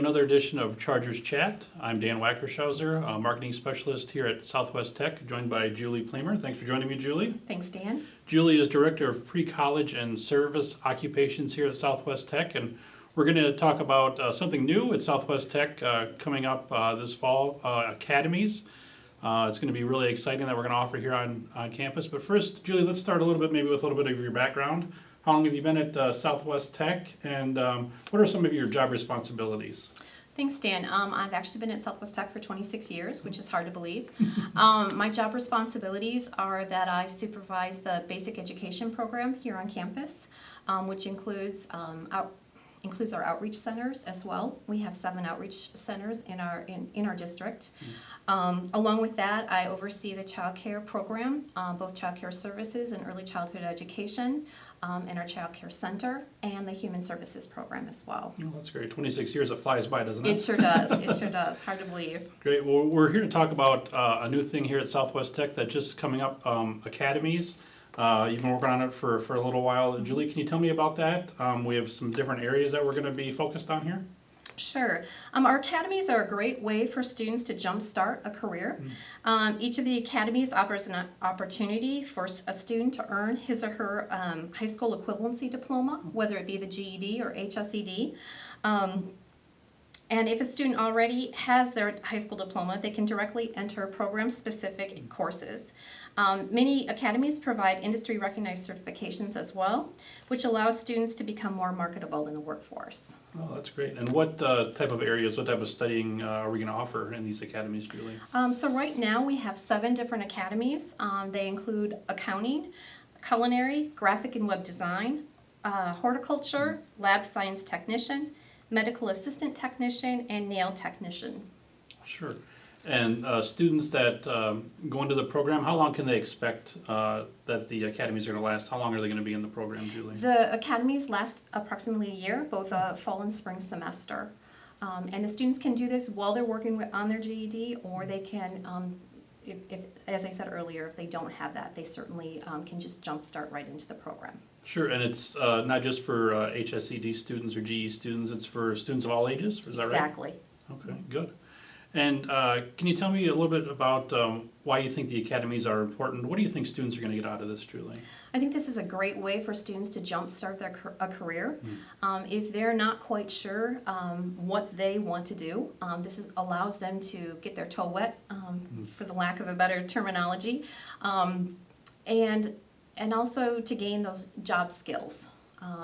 another edition of Chargers Chat. I'm Dan Wackershauser, a marketing specialist here at Southwest Tech, joined by Julie Pluemer. Thanks for joining me, Julie. Thanks, Dan. Julie is Director of Precollege and Services Occupations here at Southwest Tech, and we're going to talk about something new at Southwest Tech coming up this fall, Academies. It's going to be really exciting that we're going to offer here on campus. But first, Julie, let's start a little bit, maybe with a little bit of your background. How long have you been at Southwest Tech, and what are some of your job responsibilities? Thanks, Dan. I've actually been at Southwest Tech for 26 years, which is hard to believe. My job responsibilities are that I supervise the basic education program here on campus, which includes our outreach centers as well. We have 7 outreach centers in our district. Along with that, I oversee the child care program, both child care services and early childhood education, in our child care center, and the human services program as well. Oh, that's great. 26 years, it flies by, doesn't it? It sure does. It sure does. Hard to believe. Great. Well, we're here to talk about a new thing here at Southwest Tech that's just coming up, Academies. You've been working on it for a little while. Julie, can you tell me about that? We have some different areas that we're going to be focused on here. Sure. Our academies are a great way for students to jumpstart a career. Each of the academies offers an opportunity for a student to earn his or her high school equivalency diploma, whether it be the GED or HSED. And if a student already has their high school diploma, they can directly enter program-specific courses. Many academies provide industry-recognized certifications as well, which allows students to become more marketable in the workforce. Oh, that's great. And what type of areas, what type of studying are we going to offer in these academies, Julie? So right now we have 7 different academies. They include accounting, culinary, graphic and web design, horticulture, lab science technician, medical assistant technician, and nail technician. Sure. And students that go into the program, how long can they expect that the academies are going to last? How long are they going to be in the program, Julie? The academies last approximately a year, both fall and spring semester. And the students can do this while they're working on their GED, or they can, if, as I said earlier, if they don't have that, they certainly can just jumpstart right into the program. Sure, and it's not just for HSED students or GE students, it's for students of all ages, is that right? Exactly. Okay, good. And can you tell me a little bit about why you think the academies are important? What do you think students are going to get out of this, Julie? I think this is a great way for students to jumpstart a career. If they're not quite sure what they want to do, allows them to get their toe wet, for the lack of a better terminology, and also to gain those job skills.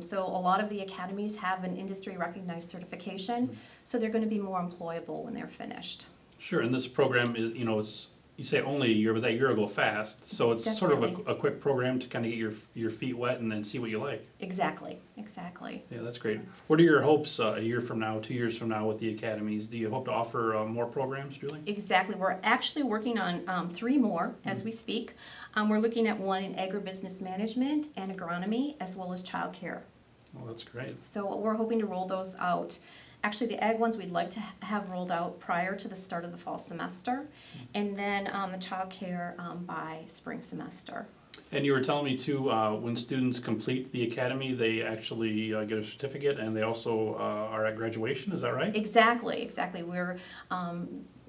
So a lot of the academies have an industry recognized certification, so they're going to be more employable when they're finished. Sure, and this program is, it's, you say only a year, but that year will go fast. So it's Definitely. sort of a quick program to kind of get your feet wet and then see what you like. Exactly. Yeah, that's great. What are your hopes a year from now, 2 years from now with the academies? Do you hope to offer more programs, Julie? Exactly. We're actually working on 3 more as we speak. We're looking at one in agribusiness management and agronomy, as well as childcare. Well, that's great. So we're hoping to roll those out. Actually, the ag ones we'd like to have rolled out prior to the start of the fall semester, and then the childcare by spring semester. And you were telling me too, when students complete the academy, they actually get a certificate, and they also are at graduation. Is that right? Exactly. We're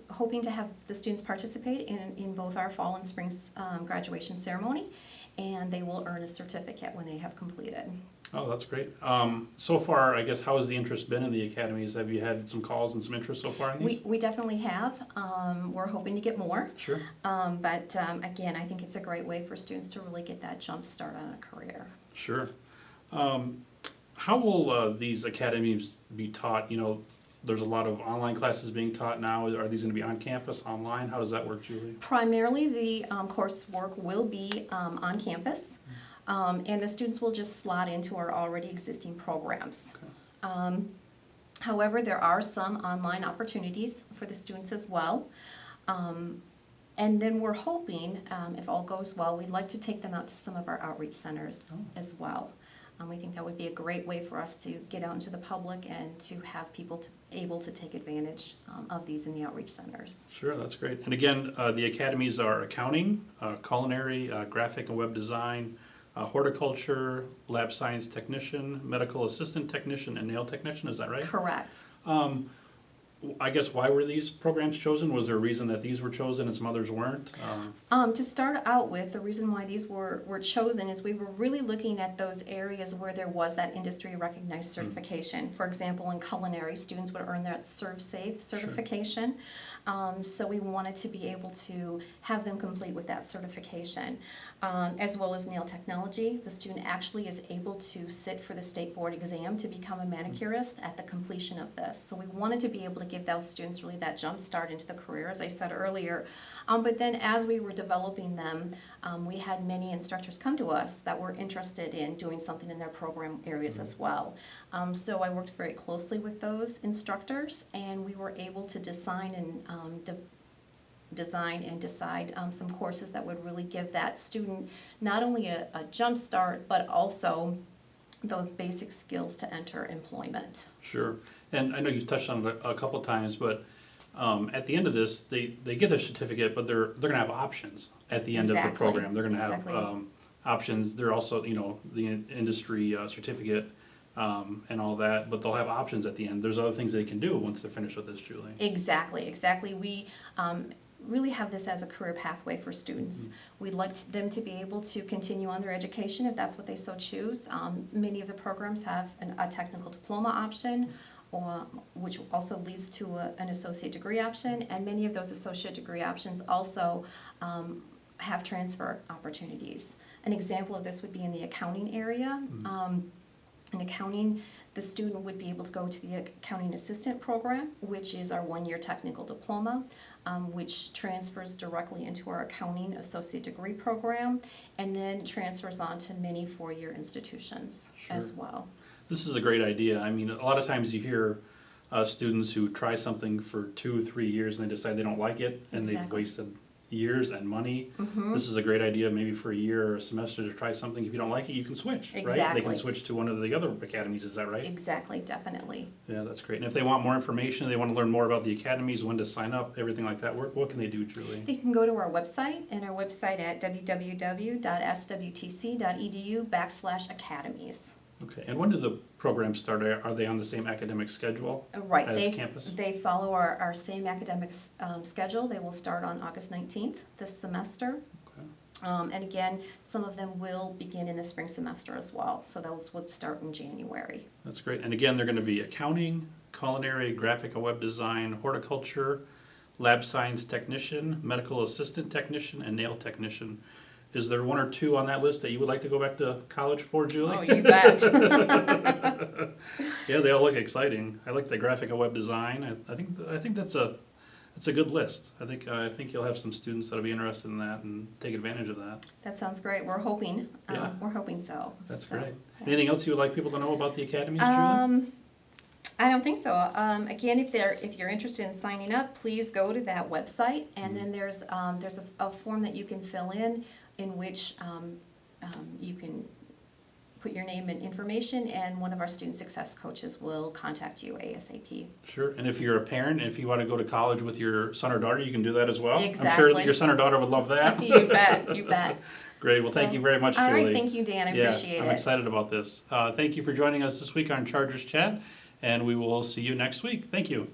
hoping to have the students participate in both our fall and spring graduation ceremony, and they will earn a certificate when they have completed. Oh, that's great. So far, I guess, how has the interest been in the academies? Have you had some calls and some interest so far in these? We definitely have. We're hoping to get more. Sure. But again, I think it's a great way for students to really get that jump start on a career. Sure. How will these academies be taught? There's a lot of online classes being taught now. Are these going to be on campus, online? How does that work, Julie? Primarily, the coursework will be on campus. And the students will just slot into our already existing programs. Okay. However, there are some online opportunities for the students as well. And then we're hoping, if all goes well, we'd like to take them out to some of our outreach centers as well. We think that would be a great way for us to get out into the public and to have people able to take advantage of these in the outreach centers. Sure, that's great. And again, the academies are accounting, culinary, graphic and web design, horticulture, lab science technician, medical assistant technician, and nail technician. Is that right? Correct. I guess why were these programs chosen? Was there a reason that these were chosen and some others weren't? To start out with, the reason why these were chosen is we were really looking at those areas where there was that industry recognized certification. For example, in culinary, students would earn that ServSafe certification. So we wanted to be able to have them complete with that certification. As well as nail technology, the student actually is able to sit for the state board exam to become a manicurist at the completion of this. So we wanted to be able to give those students really that jump start into the career, as I said earlier. But then as we were developing them, we had many instructors come to us that were interested in doing something in their program areas as well. So I worked very closely with those instructors, and we were able to design and decide some courses that would really give that student not only a jump start, but also those basic skills to enter employment. Sure. And I know you've touched on it a couple times, but at the end of this, they get their certificate, but they're going to have options at the end of the program. They're going to have options. They're also, the industry certificate and all that, but they'll have options at the end. There's other things they can do once they're finished with this, Julie. Exactly. We really have this as a career pathway for students. We'd like them to be able to continue on their education if that's what they so choose. Many of the programs have a technical diploma option, which also leads to an associate degree option, and many of those associate degree options also have transfer opportunities. An example of this would be in the accounting area. In accounting, the student would be able to go to the accounting assistant program, which is our one-year technical diploma, which transfers directly into our accounting associate degree program, and then transfers on to many four-year institutions as well. This is a great idea. I mean, a lot of times you hear students who try something for 2 or 3 years and they decide they don't like it, and they've wasted years and money. This is a great idea, maybe for a year or a semester to try something. If you don't like it, you can switch, right? They can switch to one of the other academies, is that right? Exactly, definitely. Yeah, that's great. And if they want more information, they want to learn more about the academies, when to sign up, everything like that, what can they do, Julie? They can go to our website, and our website at www.swtc.edu/academies. Okay, and when do the programs start? Are they on the same academic schedule Right. as campus? They follow our same academic schedule. They will start on August 19th this semester. Okay. And again, some of them will begin in the spring semester as well. So those would start in January. That's great. And again, they're going to be accounting, culinary, graphic and web design, horticulture, lab science technician, medical assistant technician, and nail technician. Is there one or two on that list that you would like to go back to college for, Julie? Oh, you bet. Yeah, they all look exciting. I like the graphic and web design. I think that's a good list. I think you'll have some students that'll be interested in that and take advantage of that. That sounds great. We're hoping. Yeah. We're hoping so. That's So, great. yeah. Anything else you would like people to know about the academies, Julie? I don't think so. Again, if you're interested in signing up, please go to that website, and then there's a form that you can fill in which you can put your name and information, and one of our student success coaches will contact you ASAP. Sure. And if you're a parent, if you want to go to college with your son or daughter, you can do that as well. Exactly. I'm sure that your son or daughter would love that. You bet. Great. Well, thank you very much, All Julie. right. Thank you, Dan. I appreciate I'm it. excited about this. Thank you for joining us this week on Chargers Chat, and we will see you next week. Thank you.